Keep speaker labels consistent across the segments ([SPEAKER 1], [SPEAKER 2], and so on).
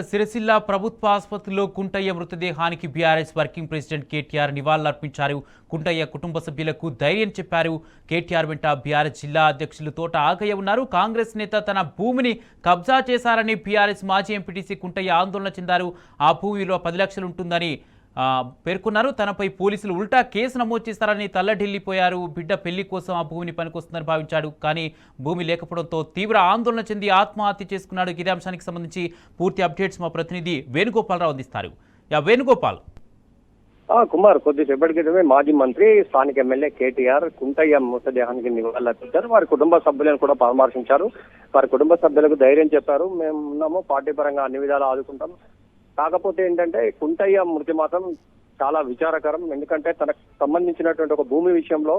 [SPEAKER 1] సిరిసిల్ల ప్రభుత్వ ఆసుపత్రిలో కుంటయ్య మృతదేహానికి బీఆర్ఎస్ వర్కింగ్ ప్రెసిడెంట్ కేటీఆర్ నివాళులర్పించారు. కుంటయ్య కుటుంబ సభ్యులకు ధైర్యం చెప్పారు. కేటీఆర్ వెంట బీఆర్ఎస్ జిల్లా అధ్యక్షులు తోట ఆగయ్య ఉన్నారు. కాంగ్రెస్ నేత తన భూమిని కబ్జా చేశారని బీఆర్ఎస్ మాజీ ఎంపీటీసీ కుంటయ్య ఆందోళన చెందారు. ఆ భూమి విలువ 10 లక్షలు ఉంటుందని పేర్కొన్నారు. తనపై పోలీసులు ఉల్టా కేసు నమోదు చేస్తారని తల్లడిల్లిపోయారు. బిడ్డ పెళ్లి కోసం ఆ భూమిని పనికొస్తుందని భావించాడు. కానీ భూమి లేకపోవడంతో తీవ్ర ఆందోళన చెంది ఆత్మహత్య చేసుకున్నాడు. ఇదే అంశానికి సంబంధించి పూర్తి అప్డేట్స్ మా ప్రతినిధి వేణుగోపాలరావు అందిస్తారు. వేణుగోపాల్.
[SPEAKER 2] కుమార్, కొద్దిసేపటి క్రితమే మాజీ మంత్రి స్థానిక ఎమ్మెల్యే కేటీఆర్ కుంటయ్య మృతదేహానికి నివాళులర్పించారు. వారి కుటుంబ సభ్యులను కూడా పరామర్శించారు. వారి కుటుంబ సభ్యులకు ధైర్యం చెప్పారు. మేము ఉన్నాము, పార్టీ పరంగా అన్ని విధాలు ఆదుకుంటాం. కాకపోతే ఏంటంటే కుంటయ్య మృతి మాత్రం చాలా విచారకరం. ఎందుకంటే తనకు సంబంధించినటువంటి ఒక భూమి విషయంలో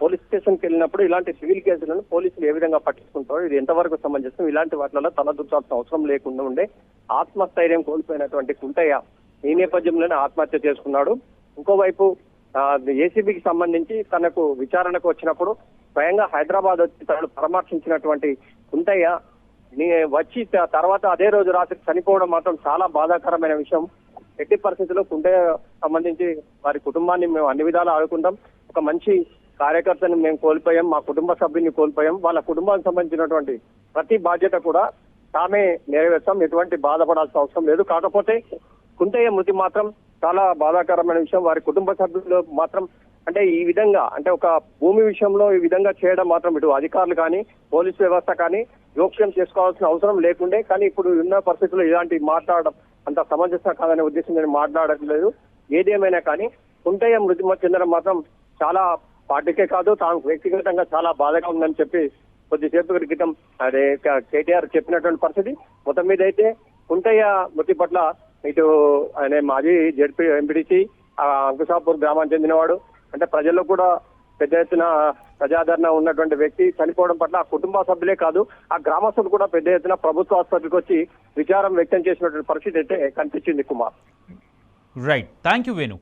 [SPEAKER 2] పోలీస్ స్టేషన్కి వెళ్ళినప్పుడు ఇలాంటి సివిల్ కేసులను పోలీసులు ఏ విధంగా పట్టించుకుంటారో ఇది ఎంతవరకు సమంజసం. ఇలాంటి వాటిలో తలదూర్చాల్సిన అవసరం లేకుండా ఉండే ఆత్మస్థైర్యం కోల్పోయినటువంటి కుంటయ్య ఈ నేపథ్యంలోనే ఆత్మహత్య చేసుకున్నాడు. ఇంకోవైపు ఏసీబీకి సంబంధించి తనకు విచారణకు వచ్చినప్పుడు స్వయంగా హైదరాబాద్ వచ్చి తనను పరామర్శించినటువంటి కుంటయ్య వచ్చి తర్వాత అదే రోజు రాత్రి చనిపోవడం మాత్రం చాలా బాధాకరమైన విషయం. ఎట్టి పరిస్థితుల్లో కుంటయ్య సంబంధించి వారి కుటుంబాన్ని మేము అన్ని విధాలు ఆడుకుంటాం. ఒక మంచి కార్యకర్తని మేము కోల్పోయాం, మా కుటుంబ సభ్యుల్ని కోల్పోయాం. వాళ్ళ కుటుంబానికి సంబంధించినటువంటి ప్రతి బాధ్యత కూడా తామే నెరవేర్చాం. ఎటువంటి బాధపడాల్సిన అవసరం లేదు. కాకపోతే కుంటయ్య మృతి మాత్రం చాలా బాధాకరమైన విషయం. వారి కుటుంబ సభ్యులు మాత్రం అంటే ఈ విధంగా అంటే ఒక భూమి విషయంలో ఈ విధంగా చేయడం మాత్రం ఇటు అధికారులు కానీ పోలీసు వ్యవస్థ కానీ జోక్యం చేసుకోవాల్సిన అవసరం లేకుండే. కానీ ఇప్పుడు ఉన్న పరిస్థితుల్లో ఇలాంటి మాట్లాడడం అంత సమంజసం కాదనే ఉద్దేశం నేను మాట్లాడట్లేదు. ఏదేమైనా కానీ కుంటయ్య మృతి చెందడం మాత్రం చాలా పార్టీకే కాదు తాను వ్యక్తిగతంగా చాలా బాధగా ఉందని చెప్పి కొద్దిసేపు క్రితం అదే కేటీఆర్ చెప్పినటువంటి పరిస్థితి. మొత్తం మీద అయితే కుంటయ్య మృతి పట్ల ఇటు ఆయన మాజీ జడ్పీ ఎంపీటీసీ అంకుశాపూర్ గ్రామానికి చెందినవాడు. అంటే ప్రజల్లో కూడా పెద్ద ఎత్తున ప్రజాదరణ ఉన్నటువంటి వ్యక్తి చనిపోవడం పట్ల ఆ కుటుంబ సభ్యులే కాదు ఆ గ్రామస్తులు కూడా పెద్ద ఎత్తున ప్రభుత్వ ఆసుపత్రికి వచ్చి విచారం వ్యక్తం చేసినటువంటి పరిస్థితి అయితే కనిపించింది. Kumar.
[SPEAKER 1] Right, thank you Venu.